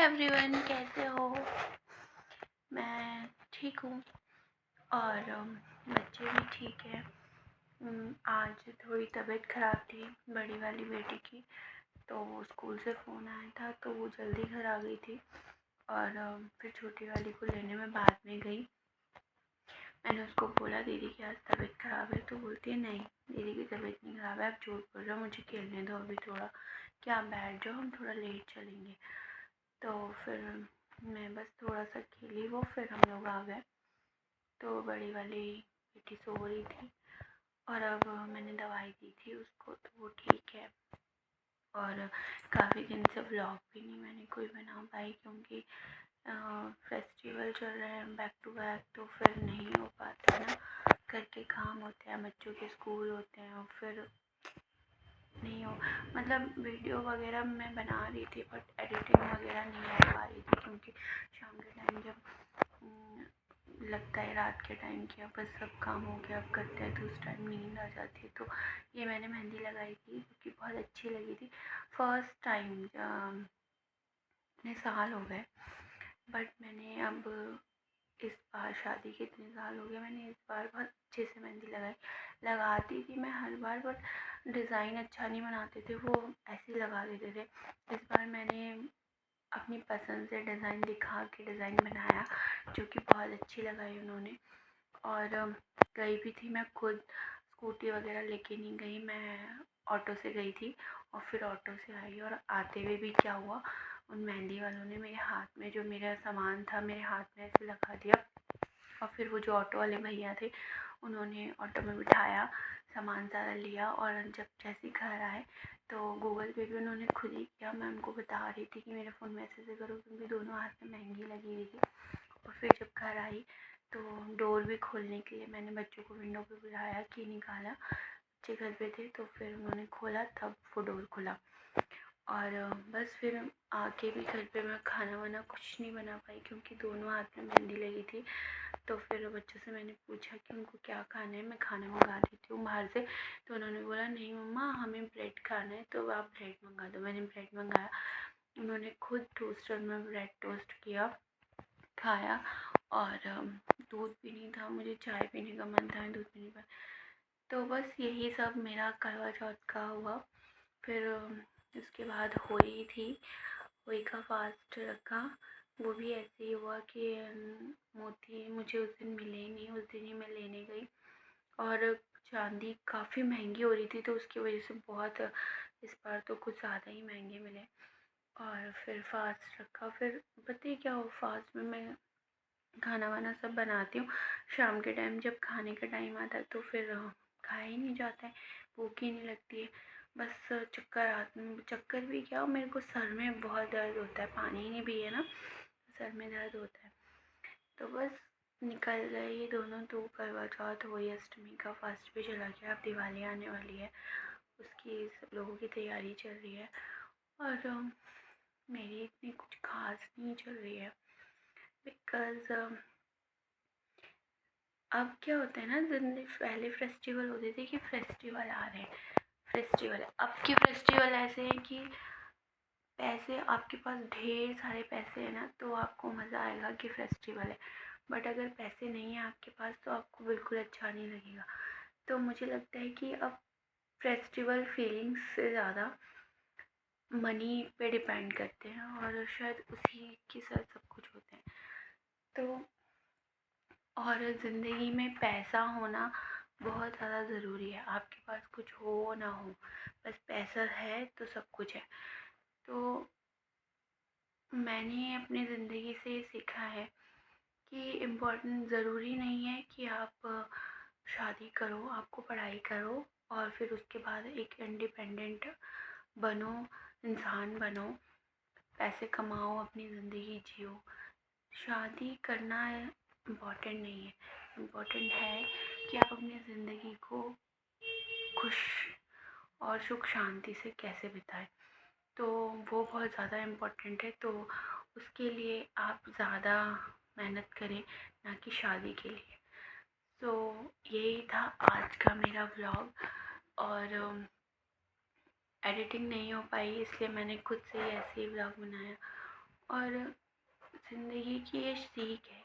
Everyone, कैसे हो? मैं ठीक हूँ और बच्चे भी ठीक है। आज थोड़ी तबीयत ख़राब थी बड़ी वाली बेटी की, तो स्कूल से फ़ोन आया था तो वो जल्दी घर आ गई थी और फिर छोटी वाली को लेने में बाद में गई। मैंने उसको बोला दीदी की आज तबीयत ख़राब है, तो बोलती है नहीं दीदी की तबीयत नहीं ख़राब है, आप झूठ बोल रहे हो, मुझे खेलने दो अभी थोड़ा, क्या आप बैठ जाओ, हम थोड़ा लेट चलेंगे। तो फिर मैं बस थोड़ा सा खेली वो, फिर हम लोग आ गए। तो बड़ी वाली बेटी सो रही थी और अब मैंने दवाई दी थी उसको, तो वो ठीक है। और काफ़ी दिन से व्लॉग भी नहीं मैंने कोई बना पाई क्योंकि फेस्टिवल चल रहे हैं बैक टू बैक, तो फिर नहीं हो पाता ना, घर के काम होते हैं, बच्चों के स्कूल होते हैं और फिर नहीं हो, मतलब वीडियो वगैरह मैं बना रही थी बट एडिटिंग वगैरह नहीं हो पा रही थी क्योंकि शाम के टाइम जब लगता है रात के टाइम कि अब बस सब काम हो गया अब करते हैं, तो उस टाइम नींद आ जाती है। तो ये मैंने मेहंदी लगाई थी क्योंकि बहुत अच्छी लगी थी। फर्स्ट टाइम इतने साल हो गए बट मैंने अब इस बार शादी के इतने साल हो गए, मैंने इस बार बहुत अच्छे से मेहंदी लगाती थी मैं हर बार, बट डिज़ाइन अच्छा नहीं बनाते थे, वो ऐसे ही लगा देते थे। इस बार मैंने अपनी पसंद से डिज़ाइन दिखा के डिज़ाइन बनाया जो कि बहुत अच्छी लगाई उन्होंने। और गई भी थी मैं खुद, स्कूटी वगैरह लेके नहीं गई, मैं ऑटो से गई थी और फिर ऑटो से आई। और आते हुए भी क्या हुआ, उन मेहंदी वालों ने मेरे हाथ में जो मेरा सामान था मेरे हाथ में ऐसे लगा दिया और फिर वो जो ऑटो वाले भैया थे उन्होंने ऑटो में बिठाया, सामान सारा लिया और जब जैसे घर आए तो गूगल पे भी उन्होंने खुद ही किया। मैं उनको बता रही थी कि मेरे फ़ोन में ऐसे करो क्योंकि दोनों हाथ में महंगी लगी हुई थी। और फिर जब घर आई तो डोर भी खोलने के लिए मैंने बच्चों को विंडो पे बुलाया कि निकाला, बच्चे घर पे थे, तो फिर उन्होंने खोला तब वो डोर खुला। और बस फिर आके भी घर पे मैं खाना वाना कुछ नहीं बना पाई क्योंकि दोनों हाथ में मेहंदी लगी थी। तो फिर बच्चों से मैंने पूछा कि उनको क्या खाना है, मैं खाना मंगा देती हूँ बाहर से, तो उन्होंने बोला नहीं मम्मा हमें ब्रेड खाना है, तो आप ब्रेड मंगा दो। मैंने ब्रेड मंगाया, उन्होंने खुद टोस्टर में ब्रेड टोस्ट किया, खाया। और दूध भी नहीं था, मुझे चाय पीने का मन था, मैं दूध भी नहीं पाया। तो बस यही सब मेरा करवा चौथ का हुआ। फिर उसके बाद होली थी, होली का फास्ट रखा, वो भी ऐसे ही हुआ कि मोती मुझे उस दिन मिले ही नहीं, उस दिन ही मैं लेने गई और चांदी काफ़ी महंगी हो रही थी तो उसकी वजह से बहुत इस बार तो कुछ ज़्यादा ही महंगे मिले। और फिर फास्ट रखा, फिर पता है क्या हो, फास्ट में मैं खाना वाना सब बनाती हूँ, शाम के टाइम जब खाने का टाइम आता है तो फिर खाया ही नहीं जाता है, भूख ही नहीं लगती है, बस चक्कर भी क्या, मेरे को सर में बहुत दर्द होता है, पानी ही नहीं पिए ना सर में दर्द होता है। तो बस निकल गए ये दोनों, तो करवा चौथ होली अष्टमी का फास्ट भी चला गया, अब दिवाली आने वाली है, उसकी सब लोगों की तैयारी चल रही है और मेरी इतनी कुछ खास नहीं चल रही है बिकॉज़ अब क्या होता है ना, जितने पहले फेस्टिवल होते थे कि फेस्टिवल आ रहे हैं, फेस्टिवल है, अब के फेस्टिवल ऐसे हैं कि पैसे आपके पास ढेर सारे पैसे हैं ना तो आपको मज़ा आएगा कि फेस्टिवल है, बट अगर पैसे नहीं हैं आपके पास तो आपको बिल्कुल अच्छा नहीं लगेगा। तो मुझे लगता है कि अब फेस्टिवल फीलिंग्स से ज़्यादा मनी पे डिपेंड करते हैं और शायद उसी के साथ सब कुछ होते हैं। तो और ज़िंदगी में पैसा होना बहुत ज़्यादा ज़रूरी है, आपके पास कुछ हो ना हो, बस पैसा है तो सब कुछ है। तो मैंने अपनी ज़िंदगी से सीखा है कि इम्पोर्टेंट ज़रूरी नहीं है कि आप शादी करो, आपको पढ़ाई करो और फिर उसके बाद एक इंडिपेंडेंट बनो, इंसान बनो, पैसे कमाओ, अपनी ज़िंदगी जियो। शादी करना इम्पोर्टेंट नहीं है, इम्पोर्टेंट है कि आप अपनी ज़िंदगी को खुश और सुख शांति से कैसे बिताएं, तो वो बहुत ज़्यादा इम्पोर्टेंट है। तो उसके लिए आप ज़्यादा मेहनत करें, ना कि शादी के लिए। तो यही था आज का मेरा व्लॉग और एडिटिंग नहीं हो पाई इसलिए मैंने खुद से ही ऐसे ही व्लॉग बनाया और ज़िंदगी की ये सीख है